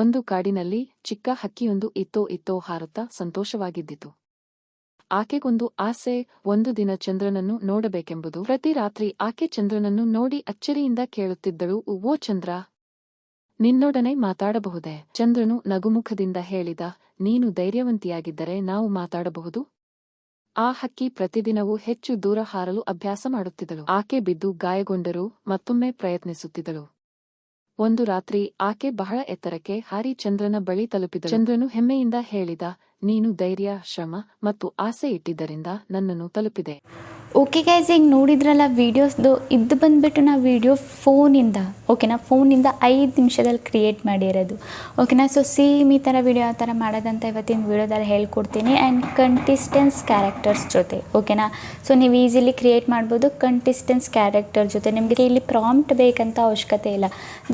ಒಂದು ಕಾಡಿನಲ್ಲಿ ಚಿಕ್ಕ ಹಕ್ಕಿಯೊಂದು ಇತ್ತೋ ಹಾರುತ್ತಾ ಸಂತೋಷವಾಗಿದ್ದಿತು. ಆಕೆಗೊಂದು ಆಸೆ, ಒಂದು ದಿನ ಚಂದ್ರನನ್ನು ನೋಡಬೇಕೆಂಬುದು. ಪ್ರತಿ ರಾತ್ರಿ ಆಕೆ ಚಂದ್ರನನ್ನು ನೋಡಿ ಅಚ್ಚರಿಯಿಂದ ಕೇಳುತ್ತಿದ್ದಳು, ಓ ಚಂದ್ರ, ನಿನ್ನೊಡನೆ ಮಾತಾಡಬಹುದೇ? ಚಂದ್ರನು ನಗುಮುಖದಿಂದ ಹೇಳಿದ, ನೀನು ಧೈರ್ಯವಂತಿಯಾಗಿದ್ದರೆ ನಾವು ಮಾತಾಡಬಹುದು. ಆ ಹಕ್ಕಿ ಪ್ರತಿದಿನವೂ ಹೆಚ್ಚು ದೂರ ಹಾರಲು ಅಭ್ಯಾಸ ಮಾಡುತ್ತಿದ್ದಳು. ಆಕೆ ಬಿದ್ದು ಗಾಯಗೊಂಡರೂ ಮತ್ತೊಮ್ಮೆ ಪ್ರಯತ್ನಿಸುತ್ತಿದ್ದಳು. ಒಂದು ರಾತ್ರಿ ಆಕೆ ಬಹಳ ಎತ್ತರಕ್ಕೆ ಹಾರಿ ಚಂದ್ರನ ಬಳಿ ತಲುಪಿದಳು. ಚಂದ್ರನು ಹೆಮ್ಮೆಯಿಂದ ಹೇಳಿದ, ನೀನು ಧೈರ್ಯ, ಶ್ರಮ ಮತ್ತು ಆಸೆ ಇಟ್ಟಿದ್ದರಿಂದ ನನ್ನನ್ನು ತಲುಪಿದೆ. ಓಕೆ ಗೈಸ್, ಈಗ ನೋಡಿದ್ರಲ್ಲ ವೀಡಿಯೋಸ್ದು, ಇದು ಬಂದುಬಿಟ್ಟು ನಾವು ವೀಡಿಯೋ ಫೋನಿಂದ, ಓಕೆನಾ, ಫೋನಿಂದ 5 ನಿಮಿಷದಲ್ಲಿ ಕ್ರಿಯೇಟ್ ಮಾಡಿರೋದು. ಓಕೆನಾ, ಸೊ ಸೇಮ್ ಈ ಥರ ವೀಡಿಯೋ ಯಾವ ಥರ ಮಾಡೋದಂತ ಇವತ್ತಿನ ವೀಡಿಯೋದಲ್ಲಿ ಹೇಳ್ಕೊಡ್ತೀನಿ. ಆ್ಯಂಡ್ ಕಂಟಿಸ್ಟೆನ್ಸ್ ಕ್ಯಾರೆಕ್ಟರ್ಸ್ ಜೊತೆ, ಓಕೆನಾ. ಸೊ ನೀವು ಈಸಿಲಿ ಕ್ರಿಯೇಟ್ ಮಾಡ್ಬೋದು ಕಂಟಿಸ್ಟೆನ್ಸ್ ಕ್ಯಾರೆಕ್ಟರ್ ಜೊತೆ. ನಿಮಗೆ ಇಲ್ಲಿ ಪ್ರಾಂಪ್ಟ್ ಬೇಕಂತ ಅವಶ್ಯಕತೆ ಇಲ್ಲ.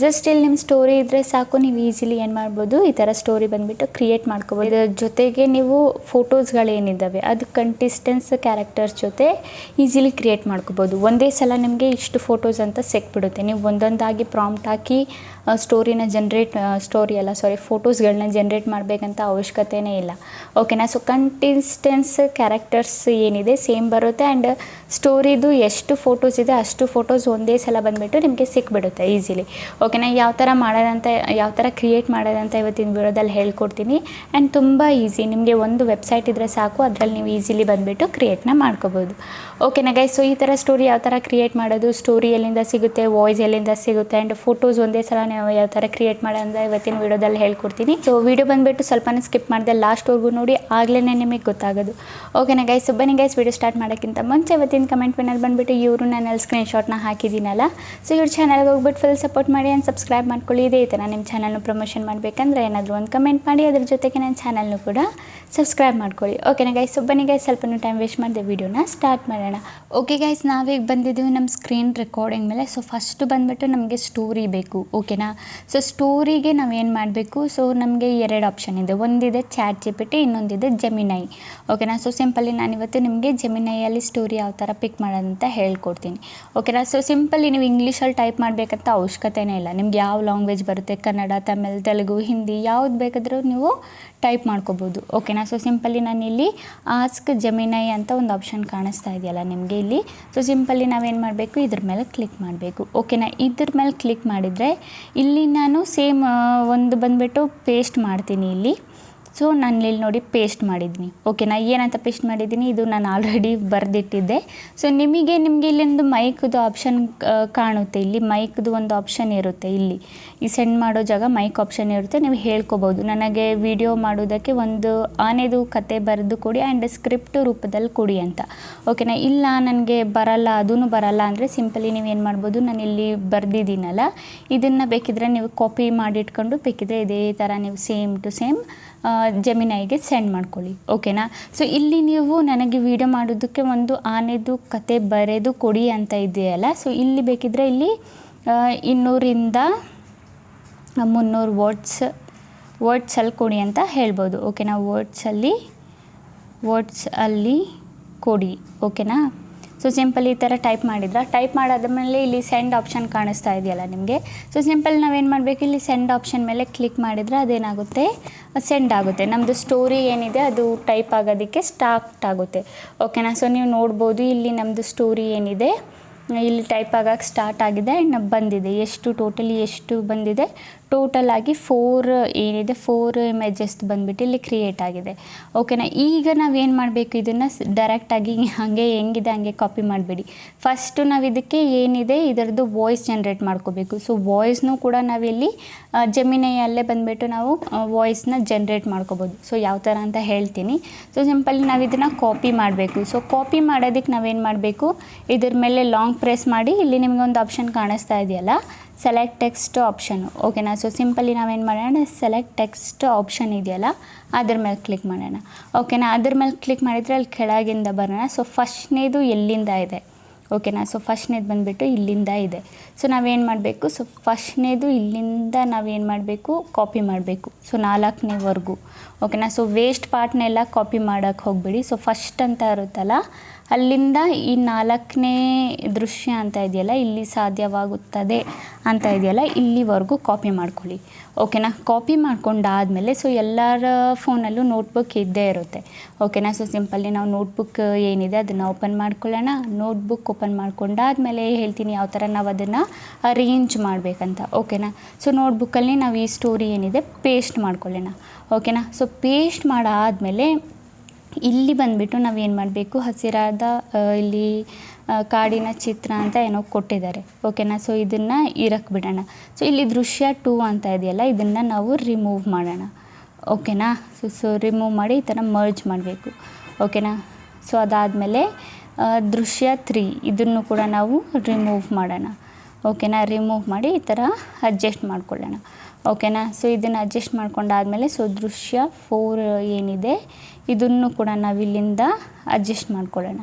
ಜಸ್ಟ್ ಇಲ್ಲಿ ನಿಮ್ಮ ಸ್ಟೋರಿ ಇದ್ದರೆ ಸಾಕು, ನೀವು ಈಸಿಲಿ ಏನು ಮಾಡ್ಬೋದು, ಈ ಥರ ಸ್ಟೋರಿ ಬಂದುಬಿಟ್ಟು ಕ್ರಿಯೇಟ್ ಮಾಡ್ಕೋಬೋದು. ಇದರ ಜೊತೆಗೆ ನೀವು ಫೋಟೋಸ್ಗಳೇನಿದ್ದಾವೆ ಅದು ಕಂಟಿಸ್ಟೆನ್ಸ್ ಕ್ಯಾರೆಕ್ಟರ್ಸ್ ಜೊತೆ ಈಸಿಲಿ ಕ್ರಿಯೇಟ್ ಮಾಡ್ಕೋಬೋದು. ಒಂದೇ ಸಲ ನಿಮಗೆ ಇಷ್ಟು ಫೋಟೋಸ್ ಅಂತ ಸಿಕ್ಬಿಡುತ್ತೆ. ನೀವು ಒಂದೊಂದಾಗಿ ಪ್ರಾಂಪ್ಟ್ ಹಾಕಿ ಫೋಟೋಸ್ಗಳನ್ನ ಜನ್ರೇಟ್ ಮಾಡಬೇಕಂತ ಅವಶ್ಯಕತೆಯೇ ಇಲ್ಲ. ಓಕೆನಾ. ಸೊ ಕಂಟಿಸ್ಟೆನ್ಸ್ ಕ್ಯಾರೆಕ್ಟರ್ಸ್ ಏನಿದೆ ಸೇಮ್ ಬರುತ್ತೆ. ಆ್ಯಂಡ್ ಸ್ಟೋರಿದು ಎಷ್ಟು ಫೋಟೋಸ್ ಇದೆ ಅಷ್ಟು ಫೋಟೋಸ್ ಒಂದೇ ಸಲ ಬಂದುಬಿಟ್ಟು ನಿಮಗೆ ಸಿಕ್ಬಿಡುತ್ತೆ ಈಸಿಲಿ. ಓಕೆನಾ. ಯಾವ ಥರ ಕ್ರಿಯೇಟ್ ಮಾಡೋದಂತ ಇವತ್ತಿನ ವಿಡಿಯೋದಲ್ಲಿ ಹೇಳ್ಕೊಡ್ತೀನಿ. ಆ್ಯಂಡ್ ತುಂಬ ಈಸಿ, ನಿಮಗೆ ಒಂದು ವೆಬ್ಸೈಟ್ ಇದ್ದರೆ ಸಾಕು, ಅದರಲ್ಲಿ ನೀವು ಈಸಿಲಿ ಬಂದುಬಿಟ್ಟು ಕ್ರಿಯೇಟ್ನ ಮಾಡ್ಕೋಬೋದು. ಓಕೆನಾ ಗೈಸ್. ಸೊ ಈ ಥರ ಸ್ಟೋರಿ ಯಾವ ಥರ ಕ್ರಿಯೇಟ್ ಮಾಡೋದು, ಸ್ಟೋರಿ ಎಲ್ಲಿಂದ ಸಿಗುತ್ತೆ, ವಾಯ್ಸ್ ಎಲ್ಲಿಂದ ಸಿಗುತ್ತೆ, ಆ್ಯಂಡ್ ಫೋಟೋಸ್ ಒಂದೇ ಸಲ ನಾವು ಯಾವ ಥರ ಕ್ರಿಯೇಟ್ ಮಾಡೋದಂತ ಇವತ್ತಿನ ವೀಡಿಯೋದಲ್ಲಿ ಹೇಳ್ಕೊಡ್ತೀನಿ. ಸೊ ವೀಡಿಯೋ ಬಂದುಬಿಟ್ಟು ಸ್ವಲ್ಪನೇ ಸ್ಕಿಪ್ ಮಾಡಿದೆ, ಲಾಸ್ಟ್ವರೆಗೂ ನೋಡಿ, ಆಗಲೇ ನಿಮಗೆ ಗೊತ್ತಾಗೋದು. ಓಕೆನಾ ಗೈಸ್. ಸೊ ಬನ್ನಿ ಗೈಸ್, ವೀಡಿಯೋ ಸ್ಟಾರ್ಟ್ ಮಾಡೋಕ್ಕಿಂತ ಮುಂಚೆ ಇವತ್ತಿನ ಕಮೆಂಟ್ ಪಿನಲ್ಲಿ ಬಂದುಬಿಟ್ಟು ಇವರು ನಾನಲ್ಲಿ ಸ್ಕ್ರೀನ್ಶಾಟ್ನ ಹಾಕಿದ್ದೀನಲ್ಲ, ಸೊ ಇವ್ರ ಚಾನಲ್ಗೆ ಹೋಗ್ಬಿಟ್ಟು ಫುಲ್ ಸಪೋರ್ಟ್ ಮಾಡಿ ಆ್ಯಂಡ್ ಸಬ್ಸ್ಕ್ರೈಬ್ ಮಾಡ್ಕೊಳ್ಳಿ. ಇದೇ ಥರ ನಿಮ್ಮ ಚಾನಲ್ನ ಪ್ರಮೋಷನ್ ಮಾಡಬೇಕಂದ್ರೆ ಏನಾದರೂ ಒಂದು ಕಮೆಂಟ್ ಮಾಡಿ, ಅದ್ರ ಜೊತೆಗೆ ನನ್ನ ಚಾನಲ್ನು ಕೂಡ ಸಬ್ಸ್ಕ್ರೈಬ್ ಮಾಡ್ಕೊಳ್ಳಿ. ಓಕೆನಾ ಗೈಸ್. ಸೊ ಬನ್ನಿ ಗೈಸ್, ಸ್ವಲ್ಪ ಟೈಮ್ ವೇಸ್ಟ್ ಮಾಡಿದೆ, ವೀಡಿಯೋನ ಸ್ಟಾರ್ಟ್ ಮಾಡೋಣ. ಓಕೆ ಗೈಸ್, ನಾವೀಗ ಬಂದಿದ್ದೀವಿ ನಮ್ಮ ಸ್ಕ್ರೀನ್ ರೆಕಾರ್ಡಿಂಗ್ ಮೇಲೆ. ಸೊ ಫಸ್ಟು ಬಂದುಬಿಟ್ಟು ನಮಗೆ ಸ್ಟೋರಿ ಬೇಕು. ಓಕೆನಾ. ಸೊ ಸ್ಟೋರಿಗೆ ನಾವೇನು ಮಾಡಬೇಕು, ಸೊ ನಮಗೆ 2 ಆಪ್ಷನ್ ಇದೆ. ಒಂದಿದೆ ChatGPT, ಇನ್ನೊಂದಿದೆ ಜೆಮಿನೈ. ಓಕೆನಾ. ಸೊ ಸಿಂಪಲಿ ನಾನಿವತ್ತು ನಿಮಗೆ ಜೆಮಿನೈಯಲ್ಲಿ ಸ್ಟೋರಿ ಯಾವ ಥರ ಪಿಕ್ ಮಾಡೋದಂತ ಹೇಳ್ಕೊಡ್ತೀನಿ. ಓಕೆನಾ. ಸೊ ಸಿಂಪಲಿ ನೀವು ಇಂಗ್ಲೀಷಲ್ಲಿ ಟೈಪ್ ಮಾಡಬೇಕಂತ ಅವಶ್ಯಕತೆಯೇ ಇಲ್ಲ. ನಿಮ್ಗೆ ಯಾವ ಲ್ಯಾಂಗ್ವೇಜ್ ಬರುತ್ತೆ, ಕನ್ನಡ, ತಮಿಳ್, ತೆಲುಗು, ಹಿಂದಿ ಯಾವ್ದು ಬೇಕಾದರೂ ನೀವು ಟೈಪ್ ಮಾಡ್ಕೋಬೋದು. ಓಕೆನಾ. ಸೊ ಸಿಂಪಲಿ ನಾನಿಲ್ಲಿ ಆಸ್ಕ್ ಜೆಮಿನೈ ಅಂತ ಒಂದು ಆಪ್ಷನ್ ಕಾಣಿಸ್ತಾ ಇದೆಯಲ್ಲ ನಿಮಗೆ ಇಲ್ಲಿ. ಸೊ ಸಿಂಪಲಿ ನಾವೇನು ಮಾಡಬೇಕು, ಇದ್ರ ಮೇಲೆ ಕ್ಲಿಕ್ ಮಾಡಬೇಕು. ಓಕೆನಾ. ಇದ್ರ ಮೇಲೆ ಕ್ಲಿಕ್ ಮಾಡಿದರೆ ಇಲ್ಲಿ ನಾನು ಸೇಮ್ ಒಂದು ಬಂದುಬಿಟ್ಟು ಪೇಸ್ಟ್ ಮಾಡ್ತೀನಿ ಇಲ್ಲಿ. ಸೊ ನಾನು ಇಲ್ಲಿ ನೋಡಿ ಪೇಸ್ಟ್ ಮಾಡಿದ್ದೀನಿ. ಓಕೆನಾ. ಏನಂತ ಪೇಸ್ಟ್ ಮಾಡಿದ್ದೀನಿ, ಇದು ನಾನು ಆಲ್ರೆಡಿ ಬರೆದಿಟ್ಟಿದ್ದೆ. ಸೊ ನಿಮಗೆ ಇಲ್ಲೊಂದು ಮೈಕ್ದು ಆಪ್ಷನ್ ಕಾಣುತ್ತೆ. ಇಲ್ಲಿ ಮೈಕ್ದು ಒಂದು ಆಪ್ಷನ್ ಇರುತ್ತೆ. ಇಲ್ಲಿ ಈ ಸೆಂಡ್ ಮಾಡೋ ಜಾಗ ಮೈಕ್ ಆಪ್ಷನ್ ಇರುತ್ತೆ. ನೀವು ಹೇಳ್ಕೊಬೋದು, ನನಗೆ ವಿಡಿಯೋ ಮಾಡೋದಕ್ಕೆ ಒಂದು ಆನೆದು ಕತೆ ಬರೆದು ಕೊಡಿ ಆ್ಯಂಡ್ ಸ್ಕ್ರಿಪ್ಟ್ ರೂಪದಲ್ಲಿ ಕೊಡಿ ಅಂತ. ಓಕೆನಾ. ಇಲ್ಲ ನನಗೆ ಬರಲ್ಲ, ಅದೂ ಬರಲ್ಲ ಅಂದರೆ ಸಿಂಪಲಿ ನೀವು ಏನು ಮಾಡ್ಬೋದು, ನಾನು ಇಲ್ಲಿ ಬರೆದಿದ್ದೀನಲ್ಲ, ಇದನ್ನು ಬೇಕಿದ್ರೆ ನೀವು ಕಾಪಿ ಮಾಡಿಟ್ಕೊಂಡು ಬೇಕಿದ್ರೆ ಇದೇ ಥರ ನೀವು ಸೇಮ್ ಟು ಸೇಮ್ ಜೆಮಿನೈಗೆ ಸೆಂಡ್ ಮಾಡ್ಕೊಳ್ಳಿ. ಓಕೆನಾ. ಸೊ ಇಲ್ಲಿ ನೀವು ನನಗೆ ವಿಡಿಯೋ ಮಾಡೋದಕ್ಕೆ ಒಂದು ಆನೆದು ಕತೆ ಬರೆದು ಕೊಡಿ ಅಂತ ಇದೆಯಲ್ಲ, ಸೊ ಇಲ್ಲಿ ಬೇಕಿದ್ರೆ ಇಲ್ಲಿ 200 300 ವರ್ಡ್ಸಲ್ಲಿ ಕೊಡಿ ಅಂತ ಹೇಳ್ಬೋದು. ಓಕೆನಾ. ವರ್ಡ್ಸಲ್ಲಿ ಕೊಡಿ. ಓಕೆನಾ. ಸೊ ಸಿಂಪಲ್ ಈ ಥರ ಟೈಪ್ ಮಾಡಾದ್ಮೇಲೆ ಇಲ್ಲಿ ಸೆಂಡ್ ಆಪ್ಷನ್ ಕಾಣಿಸ್ತಾ ಇದೆಯಲ್ಲ ನಿಮಗೆ. ಸೊ ಸಿಂಪಲ್ ನಾವೇನು ಮಾಡಬೇಕು, ಇಲ್ಲಿ ಸೆಂಡ್ ಆಪ್ಷನ್ ಮೇಲೆ ಕ್ಲಿಕ್ ಮಾಡಿದರೆ ಅದೇನಾಗುತ್ತೆ, ಸೆಂಡ್ ಆಗುತ್ತೆ. ನಮ್ಮದು ಸ್ಟೋರಿ ಏನಿದೆ ಅದು ಟೈಪ್ ಆಗೋದಕ್ಕೆ ಸ್ಟಾರ್ಟ್ ಆಗುತ್ತೆ. ಓಕೆನಾ. ಸೊ ನೀವು ನೋಡ್ಬೋದು ಇಲ್ಲಿ ನಮ್ಮದು ಸ್ಟೋರಿ ಏನಿದೆ ಇಲ್ಲಿ ಟೈಪ್ ಆಗೋಕ್ಕೆ ಸ್ಟಾರ್ಟ್ ಆಗಿದೆ ಆ್ಯಂಡ್ ಬಂದಿದೆ. ಎಷ್ಟು ಬಂದಿದೆ ಟೋಟಲ್ ಆಗಿ 4 ಇಮೇಜಸ್ ಬಂದುಬಿಟ್ಟು ಇಲ್ಲಿ ಕ್ರಿಯೇಟ್ ಆಗಿದೆ. ಓಕೆನಾ. ಈಗ ನಾವೇನು ಮಾಡಬೇಕು, ಇದನ್ನು ಡೈರೆಕ್ಟಾಗಿ ಹಾಗೆ ಹೆಂಗಿದೆ ಹಂಗೆ ಕಾಪಿ ಮಾಡಬೇಡಿ. ಫಸ್ಟು ನಾವು ಇದಕ್ಕೆ ಏನಿದೆ ಇದರದ್ದು ವಾಯ್ಸ್ ಜನ್ರೇಟ್ ಮಾಡ್ಕೋಬೇಕು. ಸೊ ವಾಯ್ಸ್ನೂ ಕೂಡ ನಾವಿಲ್ಲಿ ಜೆಮಿನೈಯಲ್ಲೇ ಬಂದುಬಿಟ್ಟು ನಾವು ವಾಯ್ಸ್ನ ಜನ್ರೇಟ್ ಮಾಡ್ಕೋಬೋದು. ಸೊ ಯಾವ ಥರ ಅಂತ ಹೇಳ್ತೀನಿ. ಸೊ ಸಿಂಪಲಿ ನಾವು ಇದನ್ನು ಕಾಪಿ ಮಾಡಬೇಕು. ಸೊ ಕಾಪಿ ಮಾಡೋದಕ್ಕೆ ನಾವೇನು ಮಾಡಬೇಕು, ಇದ್ರ ಮೇಲೆ ಲಾಂಗ್ ಪ್ರೆಸ್ ಮಾಡಿ ಇಲ್ಲಿ ನಿಮಗೆ ಒಂದು ಆಪ್ಷನ್ ಕಾಣಿಸ್ತಾ ಇದೆಯಲ್ಲ, ಸೆಲೆಕ್ಟ್ ಟೆಕ್ಸ್ಟ್ ಆಪ್ಷನು. ಓಕೆನಾ. ಸೊ ಸಿಂಪಲಿ ನಾವೇನು ಮಾಡೋಣ, ಸೆಲೆಕ್ಟ್ ಟೆಕ್ಸ್ಟ್ ಆಪ್ಷನ್ ಇದೆಯಲ್ಲ ಅದ್ರ ಮೇಲೆ ಕ್ಲಿಕ್ ಮಾಡೋಣ. ಓಕೆನಾ. ಅದ್ರ ಮೇಲೆ ಕ್ಲಿಕ್ ಮಾಡಿದರೆ ಅಲ್ಲಿ ಕೆಳಗಿಂದ ಬರೋಣ. ಸೊ ಫಸ್ಟ್ನೇದು ಎಲ್ಲಿಂದ ಇದೆ. ಓಕೆನಾ. ಸೊ ಫಸ್ಟ್ನೇದು ಬಂದುಬಿಟ್ಟು ಇಲ್ಲಿಂದ ಇದೆ. ಸೊ ನಾವೇನು ಮಾಡಬೇಕು, ಸೊ ಫಸ್ಟ್ನೇದು ಇಲ್ಲಿಂದ ನಾವೇನು ಮಾಡಬೇಕು, ಕಾಪಿ ಮಾಡಬೇಕು. ಸೊ 4ನೇವರೆಗೂ. ಓಕೆನಾ. ಸೊ ವೇಸ್ಟ್ ಪಾರ್ಟ್ನೆಲ್ಲ ಕಾಪಿ ಮಾಡೋಕ್ಕೆ ಹೋಗಬೇಡಿ. ಸೊ ಫಸ್ಟ್ ಅಂತ ಇರುತ್ತಲ್ಲ ಅಲ್ಲಿಂದ ಈ 4ನೇ ದೃಶ್ಯ ಅಂತ ಇದೆಯಲ್ಲ, ಇಲ್ಲಿ ಸಾಧ್ಯವಾಗುತ್ತದೆ ಅಂತ ಇದೆಯಲ್ಲ, ಇಲ್ಲಿವರೆಗೂ ಕಾಪಿ ಮಾಡ್ಕೊಳ್ಳಿ. ಓಕೆನಾ. ಕಾಪಿ ಮಾಡ್ಕೊಂಡಾದಮೇಲೆ ಸೊ ಎಲ್ಲರ ಫೋನಲ್ಲೂ ನೋಟ್ಬುಕ್ ಇದ್ದೇ ಇರುತ್ತೆ. ಓಕೆನಾ. ಸೊ ಸಿಂಪಲ್ಲಿ ನಾವು ನೋಟ್ಬುಕ್ ಏನಿದೆ ಅದನ್ನು ಓಪನ್ ಮಾಡ್ಕೊಳ್ಳೋಣ. ನೋಟ್ಬುಕ್ ಓಪನ್ ಮಾಡ್ಕೊಂಡಾದ್ಮೇಲೆ ಹೇಳ್ತೀನಿ ಯಾವ ಥರ ನಾವು ಅದನ್ನು ಅರೇಂಜ್ ಮಾಡಬೇಕಂತ. ಓಕೆನಾ. ಸೊ ನೋಟ್ಬುಕ್ಕಲ್ಲಿ ನಾವು ಈ ಸ್ಟೋರಿ ಏನಿದೆ ಪೇಸ್ಟ್ ಮಾಡ್ಕೊಳ್ಳೋಣ. ಓಕೆನಾ. ಸೊ ಪೇಸ್ಟ್ ಮಾಡಾದಮೇಲೆ ಇಲ್ಲಿ ಬಂದುಬಿಟ್ಟು ನಾವೇನು ಮಾಡಬೇಕು, ಹಸಿರಾದ ಇಲ್ಲಿ ಕಾಡಿನ ಚಿತ್ರ ಅಂತ ಏನೋ ಕೊಟ್ಟಿದ್ದಾರೆ. ಓಕೆನಾ. ಸೊ ಇದನ್ನು ಇರಕ್ಕೆ ಬಿಡೋಣ. ಸೊ ಇಲ್ಲಿ ದೃಶ್ಯ 2 ಅಂತ ಇದೆಯಲ್ಲ, ಇದನ್ನು ನಾವು ರಿಮೂವ್ ಮಾಡೋಣ. ಓಕೆನಾ. ಸೊ ರಿಮೂವ್ ಮಾಡಿ ಈ ಥರ ಮರ್ಜ್ ಮಾಡಬೇಕು. ಓಕೆನಾ. ಸೊ ಅದಾದಮೇಲೆ ದೃಶ್ಯ 3 ಇದನ್ನು ಕೂಡ ನಾವು ರಿಮೂವ್ ಮಾಡೋಣ. ಓಕೆನಾ. ರಿಮೂವ್ ಮಾಡಿ ಈ ಥರ ಅಡ್ಜಸ್ಟ್ ಮಾಡ್ಕೊಳ್ಳೋಣ. ಓಕೆನಾ. ಸೊ ಇದನ್ನು ಅಡ್ಜಸ್ಟ್ ಮಾಡ್ಕೊಂಡಾದಮೇಲೆ ಸೊ ದೃಶ್ಯ 4 ಏನಿದೆ ಇದನ್ನು ಕೂಡ ನಾವಿಲ್ಲಿಂದ ಅಡ್ಜಸ್ಟ್ ಮಾಡ್ಕೊಳ್ಳೋಣ.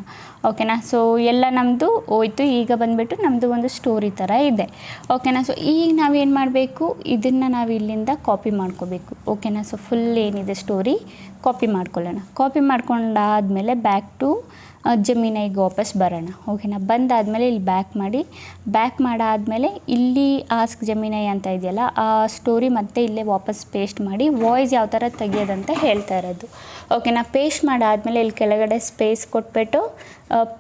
ಓಕೆನಾ. ಸೊ ಎಲ್ಲ ನಮ್ಮದು ಹೋಯ್ತು. ಈಗ ಬಂದುಬಿಟ್ಟು ನಮ್ಮದು ಒಂದು ಸ್ಟೋರಿ ಥರ ಇದೆ. ಓಕೆನಾ. ಸೊ ಈಗ ನಾವೇನು ಮಾಡಬೇಕು, ಇದನ್ನು ನಾವು ಇಲ್ಲಿಂದ ಕಾಪಿ ಮಾಡ್ಕೋಬೇಕು. ಓಕೆನಾ. ಸೊ ಫುಲ್ ಏನಿದೆ ಸ್ಟೋರಿ ಕಾಪಿ ಮಾಡ್ಕೊಳ್ಳೋಣ. ಕಾಪಿ ಮಾಡ್ಕೊಂಡಾದಮೇಲೆ ಬ್ಯಾಕ್ ಟು ಜೆಮಿನೈಗೆ ವಾಪಸ್ ಬರೋಣ. ಓಕೆನಾ. ಬಂದಾದಮೇಲೆ ಇಲ್ಲಿ ಬ್ಯಾಕ್ ಮಾಡಾದಮೇಲೆ ಇಲ್ಲಿ ಆಸ್ಕ್ ಜೆಮಿನೈ ಅಂತ ಇದೆಯಲ್ಲ, ಆ ಸ್ಟೋರಿ ಮತ್ತೆ ಇಲ್ಲೇ ವಾಪಸ್ ಪೇಸ್ಟ್ ಮಾಡಿ ವಾಯ್ಸ್ ಯಾವ ಥರ ತೆಗಿಯೋದಂತ ಹೇಳ್ತಾ ಇರೋದು. ಓಕೆನಾ. ಪೇಸ್ಟ್ ಮಾಡಾದಮೇಲೆ ಇಲ್ಲಿ ಕೆಳಗಡೆ ಸ್ಪೇಸ್ ಕೊಟ್ಬಿಟ್ಟು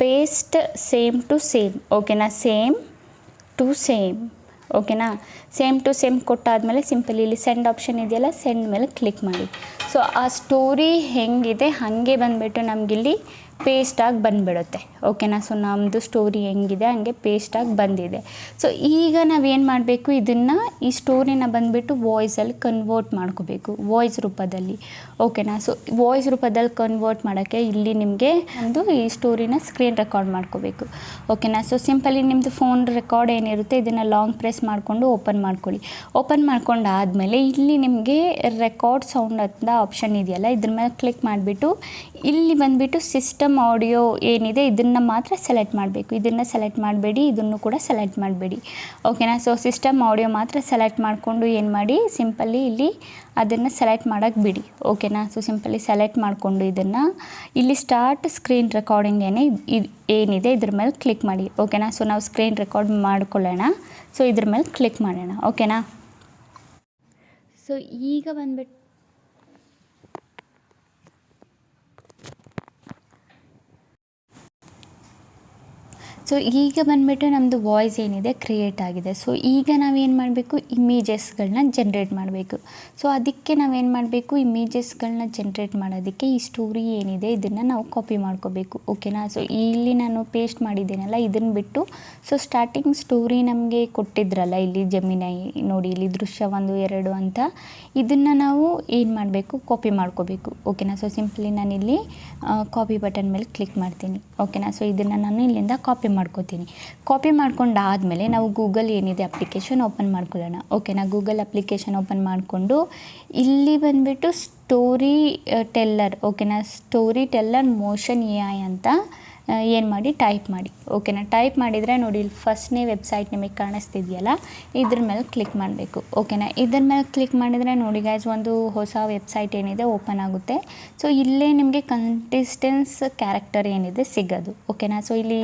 ಪೇಸ್ಟ್ ಸೇಮ್ ಟು ಸೇಮ್. ಓಕೆನಾ. Same to same. ಓಕೆನಾ. ಸೇಮ್ ಟು ಸೇಮ್ ಕೊಟ್ಟಾದಮೇಲೆ ಸಿಂಪಲ್ ಇಲ್ಲಿ ಸೆಂಡ್ ಆಪ್ಷನ್ ಇದೆಯಲ್ಲ, ಸೆಂಡ್ ಮೇಲೆ ಕ್ಲಿಕ್ ಮಾಡಿ. ಸೊ ಆ ಸ್ಟೋರಿ ಹೆಂಗಿದೆ ಹಾಗೆ ಬಂದುಬಿಟ್ಟು ನಮಗಿಲ್ಲಿ ಪೇಸ್ಟಾಗಿ ಬಂದುಬಿಡುತ್ತೆ. ಓಕೆನಾ. ಸೊ ನಮ್ಮದು ಸ್ಟೋರಿ ಹೆಂಗಿದೆ ಹಂಗೆ ಪೇಸ್ಟಾಗಿ ಬಂದಿದೆ. ಸೊ ಈಗ ನಾವೇನು ಮಾಡಬೇಕು, ಇದನ್ನು ಈ ಸ್ಟೋರಿನ ಬಂದುಬಿಟ್ಟು ವಾಯ್ಸಲ್ಲಿ ಕನ್ವರ್ಟ್ ಮಾಡ್ಕೋಬೇಕು, ವಾಯ್ಸ್ ರೂಪದಲ್ಲಿ. ಓಕೆನಾ. ಸೊ ವಾಯ್ಸ್ ರೂಪದಲ್ಲಿ ಕನ್ವರ್ಟ್ ಮಾಡೋಕ್ಕೆ ಇಲ್ಲಿ ನಿಮಗೆ ಒಂದು ಈ ಸ್ಟೋರಿನ ಸ್ಕ್ರೀನ್ ರೆಕಾರ್ಡ್ ಮಾಡ್ಕೋಬೇಕು. ಓಕೆನಾ. ಸೊ ಸಿಂಪಲಿ ನಿಮ್ಮದು ಫೋನ್ ರೆಕಾರ್ಡ್ ಏನಿರುತ್ತೆ ಇದನ್ನು ಲಾಂಗ್ ಪ್ರೆಸ್ ಮಾಡಿಕೊಂಡು ಓಪನ್ ಮಾಡ್ಕೊಳ್ಳಿ. ಓಪನ್ ಮಾಡ್ಕೊಂಡಾದಮೇಲೆ ಇಲ್ಲಿ ನಿಮಗೆ ರೆಕಾರ್ಡ್ ಸೌಂಡ್ ಅಂತ ಆಪ್ಷನ್ ಇದೆಯಲ್ಲ, ಇದ್ರ ಮೇಲೆ ಕ್ಲಿಕ್ ಮಾಡಿಬಿಟ್ಟು ಇಲ್ಲಿ ಬಂದುಬಿಟ್ಟು ಸಿಸ್ಟಮ್ ಆಡಿಯೋ ಏನಿದೆ ಇದನ್ನು ಮಾತ್ರ ಸೆಲೆಕ್ಟ್ ಮಾಡಬೇಕು. ಇದನ್ನು ಸೆಲೆಕ್ಟ್ ಮಾಡಬೇಡಿ, ಇದನ್ನು ಕೂಡ ಸೆಲೆಕ್ಟ್ ಮಾಡಬೇಡಿ. ಓಕೆನಾ. ಸೊ ಸಿಸ್ಟಮ್ ಆಡಿಯೋ ಮಾತ್ರ ಸೆಲೆಕ್ಟ್ ಮಾಡಿಕೊಂಡು ಏನು ಮಾಡಿ, ಸಿಂಪಲ್ಲಿ ಇಲ್ಲಿ ಅದನ್ನು ಸೆಲೆಕ್ಟ್ ಮಾಡೋಕ್ಕೆ ಬಿಡಿ. ಓಕೆನಾ. ಸೊ ಸಿಂಪಲಿ ಸೆಲೆಕ್ಟ್ ಮಾಡಿಕೊಂಡು ಇದನ್ನು ಇಲ್ಲಿ ಸ್ಟಾರ್ಟ್ ಸ್ಕ್ರೀನ್ ರೆಕಾರ್ಡಿಂಗ್ ಏನಿದೆ ಇದ್ರ ಮೇಲೆ ಕ್ಲಿಕ್ ಮಾಡಿ. ಓಕೆನಾ. ಸೊ ನಾವು ಸ್ಕ್ರೀನ್ ರೆಕಾರ್ಡ್ ಮಾಡ್ಕೊಳ್ಳೋಣ. ಸೊ ಇದ್ರ ಮೇಲೆ ಕ್ಲಿಕ್ ಮಾಡೋಣ. ಓಕೆನಾ. ಸೊ ಈಗ ಬಂದ್ಬಿಟ್ಟು ನಮ್ಮದು ವಾಯ್ಸ್ ಏನಿದೆ ಕ್ರಿಯೇಟ್ ಆಗಿದೆ. ಸೊ ಈಗ ನಾವೇನು ಮಾಡಬೇಕು, ಇಮೇಜಸ್ಗಳನ್ನ ಜನ್ರೇಟ್ ಮಾಡಬೇಕು. ಸೊ ಅದಕ್ಕೆ ನಾವೇನು ಮಾಡಬೇಕು, ಇಮೇಜಸ್ಗಳನ್ನ ಜನ್ರೇಟ್ ಮಾಡೋದಕ್ಕೆ ಈ ಸ್ಟೋರಿ ಏನಿದೆ ಇದನ್ನು ನಾವು ಕಾಪಿ ಮಾಡ್ಕೋಬೇಕು. ಓಕೆನಾ. ಸೊ ಇಲ್ಲಿ ನಾನು ಪೇಸ್ಟ್ ಮಾಡಿದ್ದೀನಲ್ಲ ಇದನ್ನು ಬಿಟ್ಟು ಸೊ ಸ್ಟಾರ್ಟಿಂಗ್ ಸ್ಟೋರಿ ನಮಗೆ ಕೊಟ್ಟಿದ್ರಲ್ಲ ಇಲ್ಲಿ ಜೆಮಿನೈ ನೋಡಿ, ಇಲ್ಲಿ ದೃಶ್ಯ 1, 2 ಅಂತ ಇದನ್ನು ನಾವು ಏನು ಮಾಡಬೇಕು, ಕಾಪಿ ಮಾಡ್ಕೋಬೇಕು. ಓಕೆನಾ. ಸೊ ಸಿಂಪಲಿ ನಾನಿಲ್ಲಿ ಕಾಪಿ ಬಟನ್ ಮೇಲೆ ಕ್ಲಿಕ್ ಮಾಡ್ತೀನಿ. ಓಕೆನಾ. ಸೊ ಇದನ್ನು ನಾನು ಇಲ್ಲಿಂದ ಕಾಪಿ ಮಾಡ್ಕೋತೀನಿ. ಕಾಪಿ ಮಾಡ್ಕೊಂಡಾದಮೇಲೆ ನಾವು ಗೂಗಲ್ ಏನಿದೆ ಅಪ್ಲಿಕೇಶನ್ ಓಪನ್ ಮಾಡ್ಕೊಳ್ಳೋಣ. ಓಕೆನಾ. ಗೂಗಲ್ ಅಪ್ಲಿಕೇಶನ್ ಓಪನ್ ಮಾಡಿಕೊಂಡು ಇಲ್ಲಿ ಬಂದುಬಿಟ್ಟು ಸ್ಟೋರಿ ಟೆಲ್ಲರ್. ಓಕೆನಾ. ಸ್ಟೋರಿ ಟೆಲ್ಲರ್ ಮೋಷನ್ AI ಅಂತ ಏನು ಮಾಡಿ ಟೈಪ್ ಮಾಡಿ. ಓಕೆನಾ. ಟೈಪ್ ಮಾಡಿದರೆ ನೋಡಿ ಇಲ್ಲಿ ಫಸ್ಟ್ನೇ ವೆಬ್ಸೈಟ್ ನಿಮಗೆ ಕಾಣಿಸ್ತಿದೆಯಲ್ಲ, ಇದ್ರ ಮೇಲೆ ಕ್ಲಿಕ್ ಮಾಡಬೇಕು. ಓಕೆನಾ. ಇದ್ರ ಮೇಲೆ ಕ್ಲಿಕ್ ಮಾಡಿದರೆ ನೋಡಿ ಗೈಸ್ ಒಂದು ಹೊಸ ವೆಬ್ಸೈಟ್ ಏನಿದೆ ಓಪನ್ ಆಗುತ್ತೆ. ಸೊ ಇಲ್ಲೇ ನಿಮಗೆ ಕಂಟೆಸ್ಟೆನ್ಸ್ ಕ್ಯಾರೆಕ್ಟರ್ ಏನಿದೆ ಸಿಗೋದು. ಓಕೆನಾ. ಸೊ ಇಲ್ಲಿ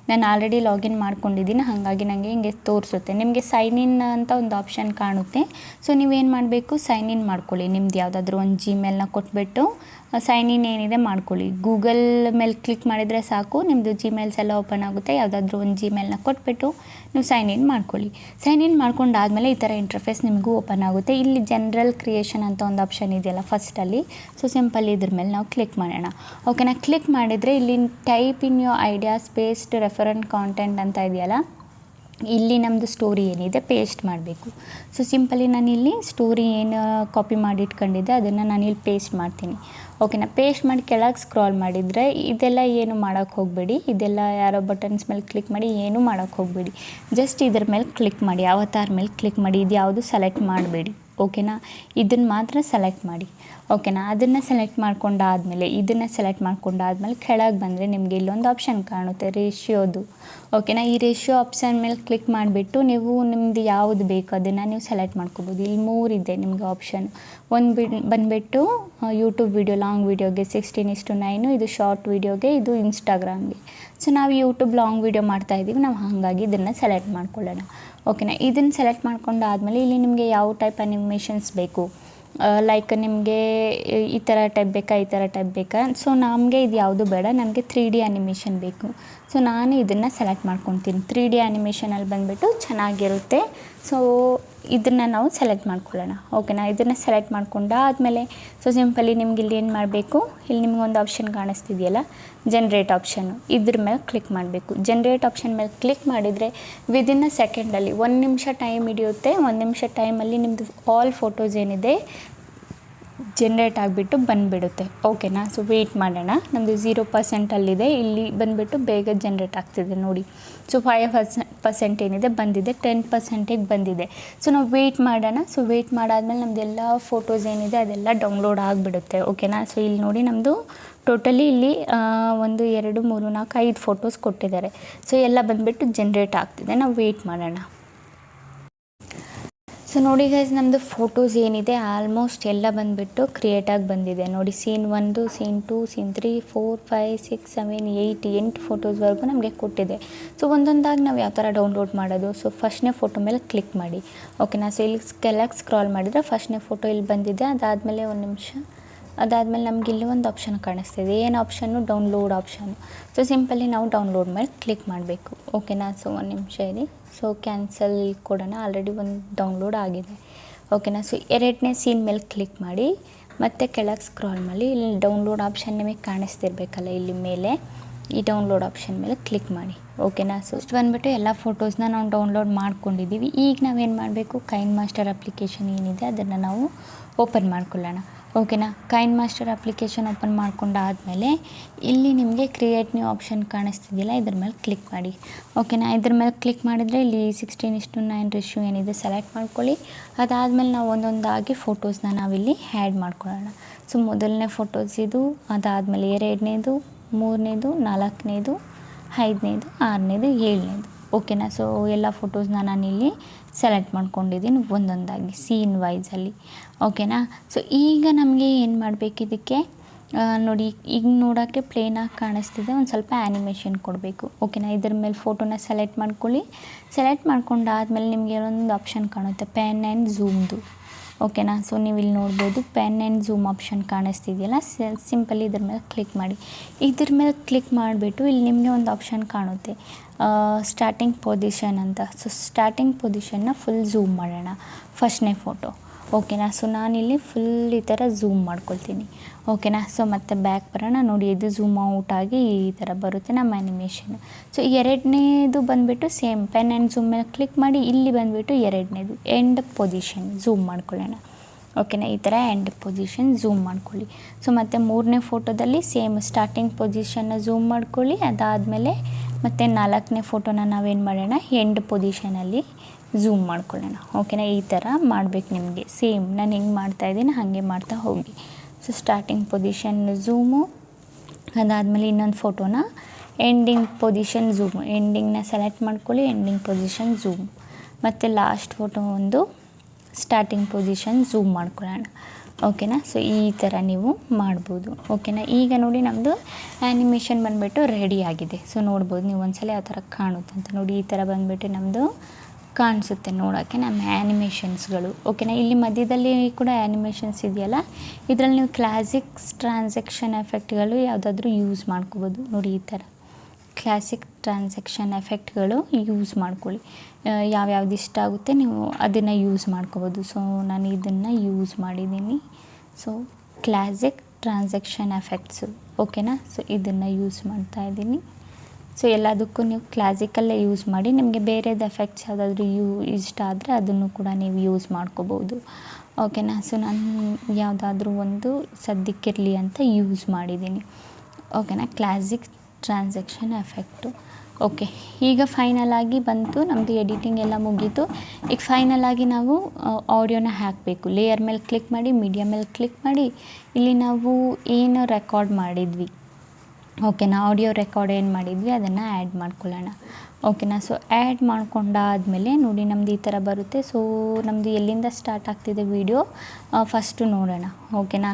ನಾನು ಆಲ್ರೆಡಿ ಲಾಗಿನ್ ಮಾಡ್ಕೊಂಡಿದ್ದೀನಿ, ಹಾಗಾಗಿ ನನಗೆ ಹಿಂಗೆ ತೋರಿಸುತ್ತೆ. ನಿಮಗೆ ಸೈನ್ ಇನ್ ಅಂತ ಒಂದು ಆಪ್ಷನ್ ಕಾಣುತ್ತೆ. ಸೊ ನೀವೇನು ಮಾಡಬೇಕು, ಸೈನ್ ಇನ್ ಮಾಡ್ಕೊಳ್ಳಿ. ನಿಮ್ದು ಯಾವುದಾದ್ರೂ ಒಂದು ಜಿಮೇಲ್ನ ಕೊಟ್ಬಿಟ್ಟು ಸೈನ್ ಇನ್ ಏನಿದೆ ಮಾಡ್ಕೊಳ್ಳಿ. ಗೂಗಲ್ ಮೇಲೆ ಕ್ಲಿಕ್ ಮಾಡಿದರೆ ಸಾಕು, ನಿಮ್ಮದು ಜಿಮೇಲ್ಸ್ ಎಲ್ಲ ಓಪನ್ ಆಗುತ್ತೆ. ಯಾವುದಾದ್ರೂ ಒಂದು ಜಿಮೇಲ್ನ ಕೊಟ್ಬಿಟ್ಟು ನೀವು ಸೈನ್ ಇನ್ ಮಾಡ್ಕೊಳ್ಳಿ. ಸೈನ್ ಇನ್ ಮಾಡ್ಕೊಂಡಾದಮೇಲೆ ಈ ಥರ ಇಂಟರ್ಫೇಸ್ ನಿಮಗೂ ಓಪನ್ ಆಗುತ್ತೆ. ಇಲ್ಲಿ ಜನರಲ್ ಕ್ರಿಯೇಷನ್ ಅಂತ ಒಂದು ಆಪ್ಷನ್ ಇದೆಯಲ್ಲ ಫಸ್ಟಲ್ಲಿ, ಸೊ ಸಿಂಪಲ್ ಇದ್ರ ಮೇಲೆ ನಾವು ಕ್ಲಿಕ್ ಮಾಡೋಣ. ಓಕೆನಾ. ಕ್ಲಿಕ್ ಮಾಡಿದರೆ ಇಲ್ಲಿ type in your ideas paste reference content ಅಂತ ಇದೆಯಲ್ಲ, ಇಲ್ಲಿ ನಮ್ಮದು ಸ್ಟೋರಿ ಏನಿದೆ ಪೇಸ್ಟ್ ಮಾಡಬೇಕು. ಸೊ ಸಿಂಪಲಿ ನಾನಿಲ್ಲಿ ಸ್ಟೋರಿ ಏನು ಕಾಪಿ ಮಾಡಿ ಇಟ್ಕೊಂಡಿದ್ದೆ ಅದನ್ನು ನಾನಿಲ್ಲಿ ಪೇಸ್ಟ್ ಮಾಡ್ತೀನಿ. ಓಕೆನಾ. ಪೇಸ್ಟ್ ಮಾಡಿ ಕೆಳಗೆ ಸ್ಕ್ರಾಲ್ ಮಾಡಿದರೆ ಇದೆಲ್ಲ ಏನು ಮಾಡೋಕ್ಕೆ ಹೋಗಬೇಡಿ. ಇದೆಲ್ಲ ಯಾರೋ ಬಟನ್ಸ್ ಮೇಲೆ ಕ್ಲಿಕ್ ಮಾಡಿ ಏನೂ ಮಾಡೋಕ್ಕೆ ಹೋಗಬೇಡಿ. ಜಸ್ಟ್ ಇದ್ರ ಮೇಲೆ ಕ್ಲಿಕ್ ಮಾಡಿ, ಅವತಾರ್ ಮೇಲೆ ಕ್ಲಿಕ್ ಮಾಡಿ, ಇದು ಯಾವುದು ಸೆಲೆಕ್ಟ್ ಮಾಡಬೇಡಿ. ಓಕೆನಾ. ಇದನ್ನು ಮಾತ್ರ ಸೆಲೆಕ್ಟ್ ಮಾಡಿ. ಓಕೆನಾ. ಅದನ್ನು ಸೆಲೆಕ್ಟ್ ಮಾಡ್ಕೊಂಡಾದಮೇಲೆ ಇದನ್ನು ಸೆಲೆಕ್ಟ್ ಮಾಡ್ಕೊಂಡಾದ್ಮೇಲೆ ಕೆಳಗೆ ಬಂದರೆ ನಿಮಗೆ ಇಲ್ಲೊಂದು ಆಪ್ಷನ್ ಕಾಣುತ್ತೆ ರೇಷಿಯೋದು. ಓಕೆನಾ. ಈ ರೇಷಿಯೋ ಆಪ್ಷನ್ ಮೇಲೆ ಕ್ಲಿಕ್ ಮಾಡಿಬಿಟ್ಟು ನೀವು ನಿಮ್ಮದು ಯಾವುದು ಬೇಕು ಅದನ್ನು ನೀವು ಸೆಲೆಕ್ಟ್ ಮಾಡ್ಕೋಬೋದು. ಇಲ್ಲಿ 3 ಇದೆ ನಿಮಗೆ ಆಪ್ಷನ್. ಒಂದು ಬಂದುಬಿಟ್ಟು ಯೂಟ್ಯೂಬ್ ವಿಡಿಯೋ ಲಾಂಗ್ ವೀಡಿಯೋಗೆ 16:9, ಇದು ಶಾರ್ಟ್ ವೀಡಿಯೋಗೆ, ಇದು ಇನ್ಸ್ಟಾಗ್ರಾಮ್ಗೆ. ಸೊ ನಾವು ಯೂಟ್ಯೂಬ್ ಲಾಂಗ್ ವೀಡಿಯೋ ಮಾಡ್ತಾಯಿದ್ದೀವಿ, ನಾವು ಹಾಗಾಗಿ ಇದನ್ನು ಸೆಲೆಕ್ಟ್ ಮಾಡ್ಕೊಳ್ಳೋಣ. ಓಕೆನಾ. ಇದನ್ನು ಸೆಲೆಕ್ಟ್ ಮಾಡ್ಕೊಂಡಾದಮೇಲೆ ಇಲ್ಲಿ ನಿಮಗೆ ಯಾವ ಟೈಪ್ ಅನಿಮೇಷನ್ಸ್ ಬೇಕು, ಲೈಕ್ ನಿಮಗೆ ಈ ಥರ ಟೈಪ್ ಬೇಕಾ, ಈ ಥರ ಟೈಪ್ ಬೇಕಾ. ಸೊ ನಮಗೆ ಇದು ಯಾವುದು ಬೇಡ, ನನಗೆ 3D ಆ್ಯನಿಮೇಷನ್ ಬೇಕು. ಸೊ ನಾನು ಇದನ್ನು ಸೆಲೆಕ್ಟ್ ಮಾಡ್ಕೊತೀನಿ. 3D ಆ್ಯನಿಮೇಷನಲ್ಲಿ ಬಂದುಬಿಟ್ಟು ಚೆನ್ನಾಗಿರುತ್ತೆ. ಸೊ ಇದನ್ನು ನಾವು ಸೆಲೆಕ್ಟ್ ಮಾಡ್ಕೊಳ್ಳೋಣ. ಓಕೆನಾ. ಇದನ್ನು ಸೆಲೆಕ್ಟ್ ಮಾಡ್ಕೊಂಡಾದಮೇಲೆ ಸೊ ಸಿಂಪಲಿ ನಿಮ್ಗೆ ಇಲ್ಲಿ ಏನು ಮಾಡಬೇಕು, ಇಲ್ಲಿ ನಿಮಗೊಂದು ಆಪ್ಷನ್ ಕಾಣಿಸ್ತಿದೆಯಲ್ಲ ಜನ್ರೇಟ್ ಆಪ್ಷನ್ನು, ಇದ್ರ ಮೇಲೆ ಕ್ಲಿಕ್ ಮಾಡಬೇಕು. ಜನ್ರೇಟ್ ಆಪ್ಷನ್ ಮೇಲೆ ಕ್ಲಿಕ್ ಮಾಡಿದರೆ ವಿದಿನ್ ಅ ಸೆಕೆಂಡಲ್ಲಿ 1 ನಿಮಿಷ ಟೈಮ್ ಹಿಡಿಯುತ್ತೆ. 1 ನಿಮಿಷ ಟೈಮಲ್ಲಿ ನಿಮ್ಮದು ಆಲ್ ಫೋಟೋಸ್ ಏನಿದೆ ಜನ್ರೇಟ್ ಆಗಿಬಿಟ್ಟು ಬಂದುಬಿಡುತ್ತೆ. ಓಕೆನಾ. ಸೊ ವೆಯ್ಟ್ ಮಾಡೋಣ. ನಮ್ಮದು 0% ಇಲ್ಲಿ ಬಂದುಬಿಟ್ಟು ಬೇಗ ಜನ್ರೇಟ್ ಆಗ್ತಿದೆ ನೋಡಿ. ಸೊ 5% ಏನಿದೆ ಬಂದಿದೆ, 10% ಬಂದಿದೆ. ಸೊ ನಾವು ವೆಯ್ಟ್ ಮಾಡೋಣ. ಸೊ ವೆಯ್ಟ್ ಮಾಡಾದ್ಮೇಲೆ ನಮ್ಮದೆಲ್ಲ ಫೋಟೋಸ್ ಏನಿದೆ ಅದೆಲ್ಲ ಡೌನ್ಲೋಡ್ ಆಗಿಬಿಡುತ್ತೆ. ಓಕೆನಾ. ಸೊ ಇಲ್ಲಿ ನೋಡಿ ನಮ್ಮದು ಟೋಟಲಿ ಇಲ್ಲಿ 1 2 3 4 5 ಫೋಟೋಸ್ ಕೊಟ್ಟಿದ್ದಾರೆ. ಸೊ ಎಲ್ಲ ಬಂದುಬಿಟ್ಟು ಜನ್ರೇಟ್ ಆಗ್ತಿದೆ. ನಾವು ವೆಯ್ಟ್ ಮಾಡೋಣ. ಸೊ ನೋಡಿ ಗೈಸ್, ನಮ್ಮದು ಫೋಟೋಸ್ ಏನಿದೆ ಆಲ್ಮೋಸ್ಟ್ ಎಲ್ಲ ಬಂದುಬಿಟ್ಟು ಕ್ರಿಯೇಟಾಗಿ ಬಂದಿದೆ ನೋಡಿ. ಸೀನ್ 1, ಸೀನ್ 2, ಸೀನ್ 3, 4, 5, 6, 7, 8 ಫೋಟೋಸ್ವರೆಗೂ ನಮಗೆ ಕೊಟ್ಟಿದೆ. ಸೊ ಒಂದೊಂದಾಗಿ ನಾವು ಯಾವ ಥರ ಡೌನ್ಲೋಡ್ ಮಾಡೋದು. ಸೊ ಫಸ್ಟ್ನೇ ಫೋಟೋ ಮೇಲೆ ಕ್ಲಿಕ್ ಮಾಡಿ. ಓಕೆನಾ. ಸೊ ಇಲ್ಲಿ ಕೆಳಗೆ ಸ್ಕ್ರಾಲ್ ಮಾಡಿದರೆ ಫಸ್ಟ್ನೇ ಫೋಟೋ ಇಲ್ಲಿ ಬಂದಿದೆ. ಅದಾದಮೇಲೆ 1 ನಿಮಿಷ ಅದಾದಮೇಲೆ ನಮ್ಗೆ ಇಲ್ಲಿ ಒಂದು ಆಪ್ಷನ್ ಕಾಣಿಸ್ತಿದೆ. ಏನು option? Download option. So simply ನಾವು ಡೌನ್ಲೋಡ್ ಮೇಲೆ ಕ್ಲಿಕ್ ಮಾಡಬೇಕು. ಓಕೆನಾ. ಸೊ 1 ನಿಮಿಷ ಇದೆ. ಸೊ ಕ್ಯಾನ್ಸಲ್ ಕೊಡೋಣ. ಆಲ್ರೆಡಿ ಒಂದು ಡೌನ್ಲೋಡ್ ಆಗಿದೆ. ಓಕೆನಾ. ಸೊ 2ನೇ ಸೀನ್ ಮೇಲೆ ಕ್ಲಿಕ್ ಮಾಡಿ ಮತ್ತೆ ಕೆಳಗೆ ಸ್ಕ್ರಾಲ್ ಮಾಡಿ ಇಲ್ಲಿ ಡೌನ್ಲೋಡ್ ಆಪ್ಷನ್ ನಿಮಗೆ ಕಾಣಿಸ್ತಿರ್ಬೇಕಲ್ಲ ಇಲ್ಲಿ ಮೇಲೆ, ಈ ಡೌನ್ಲೋಡ್ ಆಪ್ಷನ್ ಮೇಲೆ ಕ್ಲಿಕ್ ಮಾಡಿ. ಓಕೆನಾ. ಸೊ ಇಷ್ಟು ಬಂದುಬಿಟ್ಟು ಎಲ್ಲ ಫೋಟೋಸ್ನ ನಾವು ಡೌನ್ಲೋಡ್ ಮಾಡ್ಕೊಂಡಿದ್ದೀವಿ. ಈಗ ನಾವೇನು ಮಾಡಬೇಕು, ಕೈನ್ ಮಾಸ್ಟರ್ ಅಪ್ಲಿಕೇಶನ್ ಏನಿದೆ ಅದನ್ನು ನಾವು ಓಪನ್ ಮಾಡ್ಕೊಳ್ಳೋಣ. ಓಕೆನಾ. ಕೈನ್ ಮಾಸ್ಟರ್ ಅಪ್ಲಿಕೇಶನ್ ಓಪನ್ ಮಾಡ್ಕೊಂಡಾದಮೇಲೆ ಇಲ್ಲಿ ನಿಮಗೆ ಕ್ರಿಯೇಟ್ ನ್ಯೂ ಆಪ್ಷನ್ ಕಾಣಿಸ್ತಿದೆಯಲ್ಲ ಇದ್ರ ಮೇಲೆ ಕ್ಲಿಕ್ ಮಾಡಿ. ಓಕೆನಾ. ಇದ್ರ ಮೇಲೆ ಕ್ಲಿಕ್ ಮಾಡಿದರೆ ಇಲ್ಲಿ 16:9 ರೇಷಿಯೋ ಏನಿದೆ ಸೆಲೆಕ್ಟ್ ಮಾಡ್ಕೊಳ್ಳಿ. ಅದಾದಮೇಲೆ ನಾವು ಒಂದೊಂದಾಗಿ ಫೋಟೋಸ್ನ ನಾವಿಲ್ಲಿ ಆ್ಯಡ್ ಮಾಡ್ಕೊಳ್ಳೋಣ. ಸೊ ಮೊದಲನೇ ಫೋಟೋಸ್ ಇದು, ಅದಾದಮೇಲೆ 2ನೇದು, 3ನೇದು, 4ನೇದು, 5ನೇದು, 6ನೇದು, 7ನೇದು. ಓಕೆನಾ. ಸೊ ಎಲ್ಲ ಫೋಟೋಸ್ನ ನಾನಿಲ್ಲಿ ಸೆಲೆಕ್ಟ್ ಮಾಡ್ಕೊಂಡಿದ್ದೀನಿ ಒಂದೊಂದಾಗಿ ಸೀನ್ ವೈಸಲ್ಲಿ. ಓಕೆನಾ. ಸೊ ಈಗ ನಮಗೆ ಏನು ಮಾಡಬೇಕು, ಇದಕ್ಕೆ ನೋಡಿ ಈಗ ನೋಡೋಕ್ಕೆ ಪ್ಲೇನಾಗಿ ಕಾಣಿಸ್ತಿದೆ, ಒಂದು ಸ್ವಲ್ಪ ಆ್ಯನಿಮೇಷನ್ ಕೊಡಬೇಕು. ಓಕೆನಾ. ಇದ್ರ ಮೇಲೆ ಫೋಟೋನ ಸೆಲೆಕ್ಟ್ ಮಾಡ್ಕೊಳ್ಳಿ. ಸೆಲೆಕ್ಟ್ ಮಾಡ್ಕೊಂಡಾದ್ಮೇಲೆ ನಿಮಗೆ ಒಂದು ಆಪ್ಷನ್ ಕಾಣುತ್ತೆ ಪೆನ್ ಆ್ಯಂಡ್ ಝೂಮ್ದು. ಓಕೆನಾ. ಸೊ ನೀವು ಇಲ್ಲಿ ನೋಡ್ಬೋದು ಪೆನ್ ಆ್ಯಂಡ್ ಝೂಮ್ ಆಪ್ಷನ್ ಕಾಣಿಸ್ತಿದೆಯಲ್ಲ, ಸಿಂಪಲಿ ಇದ್ರ ಮೇಲೆ ಕ್ಲಿಕ್ ಮಾಡಿ. ಇದ್ರ ಮೇಲೆ ಕ್ಲಿಕ್ ಮಾಡಿಬಿಟ್ಟು ಇಲ್ಲಿ ನಿಮಗೆ ಒಂದು ಆಪ್ಷನ್ ಕಾಣುತ್ತೆ ಸ್ಟಾರ್ಟಿಂಗ್ ಪೊಸಿಷನ್ ಅಂತ. ಸೊ ಸ್ಟಾರ್ಟಿಂಗ್ ಪೊಸಿಷನ್ನ ಫುಲ್ ಝೂಮ್ ಮಾಡೋಣ ಫಸ್ಟ್ನೇ ಫೋಟೋ. ಓಕೆನಾ. ಸೊ ನಾನಿಲ್ಲಿ ಫುಲ್ ಈ ಥರ ಝೂಮ್ ಮಾಡ್ಕೊಳ್ತೀನಿ. ಓಕೆನಾ. ಸೊ ಮತ್ತೆ ಬ್ಯಾಕ್ ಬರೋಣ. ನೋಡಿ ಇದು ಝೂಮ್ ಔಟ್ ಆಗಿ ಈ ಥರ ಬರುತ್ತೆ ನಮ್ಮ ಆ್ಯನಿಮೇಷನ್. ಸೊ 2ನೇದು ಬಂದುಬಿಟ್ಟು ಸೇಮ್ ಪೆನ್ ಆ್ಯಂಡ್ ಝೂಮ್ ಮೇಲೆ ಕ್ಲಿಕ್ ಮಾಡಿ ಇಲ್ಲಿ ಬಂದುಬಿಟ್ಟು 2ನೇದು ಎಂಡ್ ಪೊಸಿಷನ್ ಝೂಮ್ ಮಾಡ್ಕೊಳ್ಳೋಣ. ಓಕೆನಾ. ಈ ಥರ ಎಂಡ್ ಪೊಸಿಷನ್ ಝೂಮ್ ಮಾಡ್ಕೊಳ್ಳಿ. ಸೊ ಮತ್ತು 3ನೇ ಫೋಟೋದಲ್ಲಿ ಸೇಮ್ ಸ್ಟಾರ್ಟಿಂಗ್ ಪೊಸಿಷನ್ನ ಝೂಮ್ ಮಾಡ್ಕೊಳ್ಳಿ. ಅದಾದಮೇಲೆ ಮತ್ತು 4ನೇ ಫೋಟೋನ ನಾವೇನು ಮಾಡೋಣ, ಎಂಡ್ ಪೊಸಿಷನಲ್ಲಿ ಝೂಮ್ ಮಾಡ್ಕೊಳ್ಳೋಣ. ಓಕೆನಾ. ಈ ಥರ ಮಾಡಬೇಕು ನಿಮಗೆ. ಸೇಮ್ ನಾನು ಹೆಂಗೆ ಮಾಡ್ತಾಯಿದ್ದೀನಿ ಹಾಗೆ ಮಾಡ್ತಾ ಹೋಗಿ. ಸೊ ಸ್ಟಾರ್ಟಿಂಗ್ ಪೊಸಿಷನ್ ಝೂಮು, ಅದಾದಮೇಲೆ ಇನ್ನೊಂದು ಫೋಟೋನ ಎಂಡಿಂಗ್ ಪೊಸಿಷನ್ ಝೂಮು, ಎಂಡಿಂಗ್ನ ಸೆಲೆಕ್ಟ್ ಮಾಡ್ಕೊಳ್ಳಿ, ಎಂಡಿಂಗ್ ಪೊಸಿಷನ್ ಝೂಮ್. ಮತ್ತು ಲಾಸ್ಟ್ ಫೋಟೋ ಒಂದು ಸ್ಟಾರ್ಟಿಂಗ್ ಪೊಸಿಷನ್ ಝೂಮ್ ಮಾಡ್ಕೊಳ್ಳೋಣ. ಓಕೆನಾ. ಸೊ ಈ ಥರ ನೀವು ಮಾಡ್ಬೋದು. ಓಕೆನಾ. ಈಗ ನೋಡಿ ನಮ್ಮದು ಆ್ಯನಿಮೇಷನ್ ಬಂದುಬಿಟ್ಟು ರೆಡಿ ಆಗಿದೆ. ಸೊ ನೋಡ್ಬೋದು ನೀವು ಒಂದ್ಸಲ ಯಾವ ಥರ ಕಾಣುತ್ತೆ ಅಂತ. ನೋಡಿ ಈ ಥರ ಬಂದುಬಿಟ್ಟು ನಮ್ಮದು ಕಾಣಿಸುತ್ತೆ ನೋಡೋಕ್ಕೆ ನಮ್ಮ ಆ್ಯನಿಮೇಷನ್ಸ್ಗಳು. ಓಕೆನಾ. ಇಲ್ಲಿ ಮಧ್ಯದಲ್ಲಿ ಕೂಡ ಆ್ಯನಿಮೇಷನ್ಸ್ ಇದೆಯಲ್ಲ, ಇದರಲ್ಲಿ ನೀವು ಕ್ಲಾಸಿಕ್ಸ್ ಟ್ರಾನ್ಸಾಕ್ಷನ್ ಎಫೆಕ್ಟ್ಗಳು ಯಾವುದಾದ್ರೂ ಯೂಸ್ ಮಾಡ್ಕೋಬೋದು. ನೋಡಿ ಈ ಥರ ಕ್ಲಾಸಿಕ್ ಟ್ರಾನ್ಸಾಕ್ಷನ್ ಎಫೆಕ್ಟ್ಗಳು ಯೂಸ್ ಮಾಡ್ಕೊಳ್ಳಿ. ಯಾವ್ಯಾವ್ದು ಇಷ್ಟ ಆಗುತ್ತೆ ನೀವು ಅದನ್ನು ಯೂಸ್ ಮಾಡ್ಕೋಬೋದು. ಸೊ ನಾನು ಇದನ್ನು ಯೂಸ್ ಮಾಡಿದ್ದೀನಿ. So classic transaction effects. ಓಕೆನಾ. ಸೊ ಇದನ್ನು ಯೂಸ್ ಮಾಡ್ತಾಯಿದ್ದೀನಿ. ಸೊ ಎಲ್ಲದಕ್ಕೂ ನೀವು ಕ್ಲಾಸಿಕಲ್ಲೇ ಯೂಸ್ ಮಾಡಿ. ನಿಮಗೆ ಬೇರೆದು ಎಫೆಕ್ಟ್ಸ್ ಯಾವುದಾದ್ರೂ ಇಷ್ಟ ಆದರೆ ಅದನ್ನು ಕೂಡ ನೀವು ಯೂಸ್ ಮಾಡ್ಕೋಬೋದು. ಓಕೆನಾ. ಸೊ ನಾನು ಯಾವುದಾದ್ರೂ ಒಂದು ಸದ್ಯಕ್ಕಿರಲಿ ಅಂತ ಯೂಸ್ ಮಾಡಿದ್ದೀನಿ. ಓಕೆನಾ. Classic transaction effect. ಓಕೆ, ಈಗ ಫೈನಲ್ ಆಗಿ ಬಂತು, ನಮ್ಮದು ಎಡಿಟಿಂಗ್ ಎಲ್ಲ ಮುಗೀತು. ಈಗ ಫೈನಲ್ ಆಗಿ ನಾವು ಆಡಿಯೋನ ಹಾಕಬೇಕು. ಲೇಯರ್ ಮೇಲೆ ಕ್ಲಿಕ್ ಮಾಡಿ, ಮೀಡಿಯಾ ಮೇಲೆ ಕ್ಲಿಕ್ ಮಾಡಿ, ಇಲ್ಲಿ ನಾವು ಏನು ರೆಕಾರ್ಡ್ ಮಾಡಿದ್ವಿ, ಓಕೆನಾ, ಆಡಿಯೋ ರೆಕಾರ್ಡ್ ಏನು ಮಾಡಿದ್ವಿ ಅದನ್ನು ಆ್ಯಡ್ ಮಾಡ್ಕೊಳ್ಳೋಣ. ಓಕೆನಾ, ಸೊ ಆ್ಯಡ್ ಮಾಡ್ಕೊಂಡಾದಮೇಲೆ ನೋಡಿ ನಮ್ಮದು ಈ ಥರ ಬರುತ್ತೆ. ಸೊ ನಮ್ಮದು ಎಲ್ಲಿಂದ ಸ್ಟಾರ್ಟ್ ಆಗ್ತಿದೆ ವಿಡಿಯೋ ಫಸ್ಟು ನೋಡೋಣ. ಓಕೆನಾ,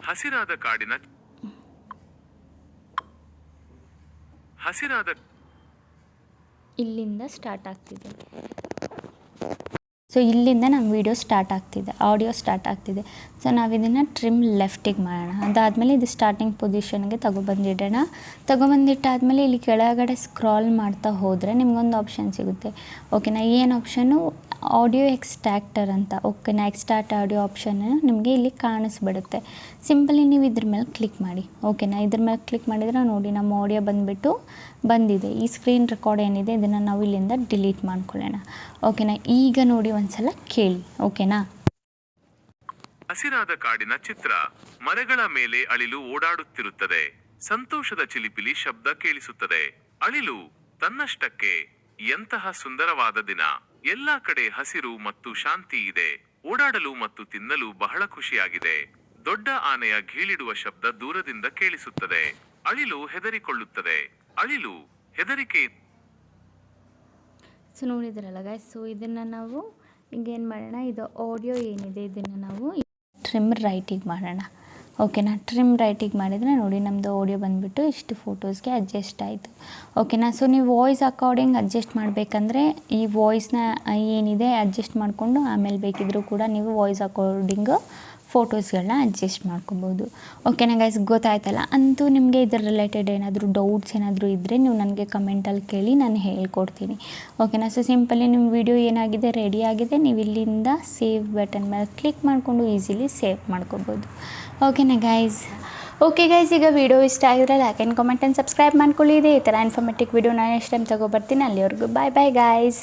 ಹಸಿರಾದ ಕಾಡಿನ ಇಲ್ಲಿಂದ ಸ್ಟಾರ್ಟ್ ಆಗ್ತಿದೆ. ಸೊ ಇಲ್ಲಿಂದ ನಮ್ಮ ವಿಡಿಯೋ ಸ್ಟಾರ್ಟ್ ಆಗ್ತಿದೆ, ಆಡಿಯೋ ಸ್ಟಾರ್ಟ್ ಆಗ್ತಿದೆ. ಸೊ ನಾವು ಇದನ್ನು ಟ್ರಿಮ್ ಲೆಫ್ಟಿಗೆ ಮಾಡೋಣ. ಅದಾದಮೇಲೆ ಇದು ಸ್ಟಾರ್ಟಿಂಗ್ ಪೊಸಿಷನ್ಗೆ ತಗೊಬಂದಿಡೋಣ. ತಗೊಬಂದಿಟ್ಟಾದಮೇಲೆ ಇಲ್ಲಿ ಕೆಳಗಡೆ ಸ್ಕ್ರಾಲ್ ಮಾಡ್ತಾ ಹೋದರೆ ನಿಮಗೊಂದು ಆಪ್ಷನ್ ಸಿಗುತ್ತೆ. ಓಕೆನಾ, ಏನು ಆಪ್ಷನ್ನು, ಆಡಿಯೋ ಎಕ್ಸ್ಟ್ರಾಕ್ಟರ್ ಅಂತ. ಓಕೆನಾ, ಎಕ್ಸ್ಟ್ರಾಕ್ಟ್ ಆಡಿಯೋ ಆಪ್ಷನ್ ನಿಮಗೆ ಇಲ್ಲಿ ಕಾಣಿಸ್ಬಿಡುತ್ತೆ. ಸಿಂಪಲಿ ನೀವು ಇದ್ರ ಮೇಲೆ ಕ್ಲಿಕ್ ಮಾಡಿ. ಓಕೆನಾ, ಇದ್ರ ಮೇಲೆ ಕ್ಲಿಕ್ ಮಾಡಿದರೆ ನೋಡಿ ನಮ್ಮ ಆಡಿಯೋ ಬಂದಿದೆ. ಈ ಸ್ಕ್ರೀನ್ ರೆಕಾರ್ಡ್ ಏನಿದೆ ಇದನ್ನು ನಾವು ಇಲ್ಲಿಂದ ಡಿಲೀಟ್ ಮಾಡ್ಕೊಳ್ಳೋಣ. ಓಕೆನಾ, ಈಗ ನೋಡಿ ಒಂದ್ಸಲ ಕೇಳಿ. ಓಕೆನಾ, ಹಸಿರಾದ ಕಾಡಿನ ಚಿತ್ರ. ಮರಗಳ ಮೇಲೆ ಅಳಿಲು ಓಡಾಡುತ್ತಿರುತ್ತದೆ. ಸಂತೋಷದ ಚಿಲಿಪಿಲಿ ಶಬ್ದ ಕೇಳಿಸುತ್ತದೆ. ಅಳಿಲು ತನ್ನಷ್ಟಕ್ಕೆ. ಎಂತಹ ಸುಂದರವಾದ ದಿನ. ಎಲ್ಲಾ ಕಡೆ ಹಸಿರು ಮತ್ತು ಶಾಂತಿ ಇದೆ. ಓಡಾಡಲು ಮತ್ತು ತಿನ್ನಲು ಬಹಳ ಖುಷಿಯಾಗಿದೆ. ದೊಡ್ಡ ಆನೆಯ ಘೀಳಿಡುವ ಶಬ್ದ ದೂರದಿಂದ ಕೇಳಿಸುತ್ತದೆ. ಅಳಿಲು ಹೆದರಿಕೊಳ್ಳುತ್ತದೆ. ಅಳಿಲು ಹೆದರಿಕೆ. ಸೊ ನೋಡಿದ್ರಲ್ಲ ಗಾಯ್ಸ್, ಸೊ ಇದನ್ನು ನಾವು ಹಿಂಗೇನು ಮಾಡೋಣ, ಇದು ಆಡಿಯೋ ಏನಿದೆ ಇದನ್ನು ನಾವು ಟ್ರಿಮ್ ರೈಟಿಗೆ ಮಾಡೋಣ. ಓಕೆನಾ, ಟ್ರಿಮ್ ರೈಟಿಗೆ ಮಾಡಿದರೆ ನೋಡಿ ನಮ್ಮದು ಆಡಿಯೋ ಬಂದುಬಿಟ್ಟು ಇಷ್ಟು ಫೋಟೋಸ್ಗೆ ಅಡ್ಜಸ್ಟ್ ಆಯಿತು. ಓಕೆನಾ, ಸೊ ನೀವು ವಾಯ್ಸ್ ಅಕಾರ್ಡಿಂಗ್ ಅಡ್ಜಸ್ಟ್ ಮಾಡಬೇಕಂದ್ರೆ ಈ ವಾಯ್ಸ್ನ ಏನಿದೆ ಅಡ್ಜಸ್ಟ್ ಮಾಡಿಕೊಂಡು ಆಮೇಲೆ ಬೇಕಿದ್ದರೂ ಕೂಡ ನೀವು ವಾಯ್ಸ್ ಅಕಾರ್ಡಿಂಗು ಫೋಟೋಸ್ಗಳನ್ನ ಅಡ್ಜಸ್ಟ್ ಮಾಡ್ಕೊಬೋದು. ಓಕೆನಾ ಗೈಸ್, ಗೊತ್ತಾಯ್ತಲ್ಲ. ಅಂತೂ ನಿಮಗೆ ಇದರ ರಿಲೇಟೆಡ್ ಏನಾದರೂ ಡೌಟ್ಸ್ ಏನಾದರೂ ಇದ್ದರೆ ನೀವು ನನಗೆ ಕಮೆಂಟಲ್ಲಿ ಕೇಳಿ ನಾನು ಹೇಳ್ಕೊಡ್ತೀನಿ. ಓಕೆನಾ, ಸೊ ಸಿಂಪಲಿ ನಿಮ್ಮ ವಿಡಿಯೋ ಏನಾಗಿದೆ ರೆಡಿ ಆಗಿದೆ, ನೀವು ಇಲ್ಲಿಂದ ಸೇವ್ ಬಟನ್ ಮೇಲೆ ಕ್ಲಿಕ್ ಮಾಡಿಕೊಂಡು ಈಸಿಲಿ ಸೇವ್ ಮಾಡ್ಕೊಬೋದು. ಓಕೆನಾ ಗೈಸ್, ಓಕೆ ಗೈಸ್, ಈಗ ವಿಡಿಯೋ ಇಷ್ಟ ಆಗಿದ್ರೆ like and comment and subscribe ಮಾಡ್ಕೊಳ್ಳಿ. ಇದೇ ಈ ಥರ ಇನ್ಫಾರ್ಮೇಟಿವ್ ವಿಡಿಯೋ ನಾನು ನೆಕ್ಸ್ಟ್ ಟೈಮ್ ತಗೊಬರ್ತೀನಿ. ಅಲ್ಲಿವರೆಗೂ ಬಾಯ್ ಬಾಯ್ ಗೈಸ್.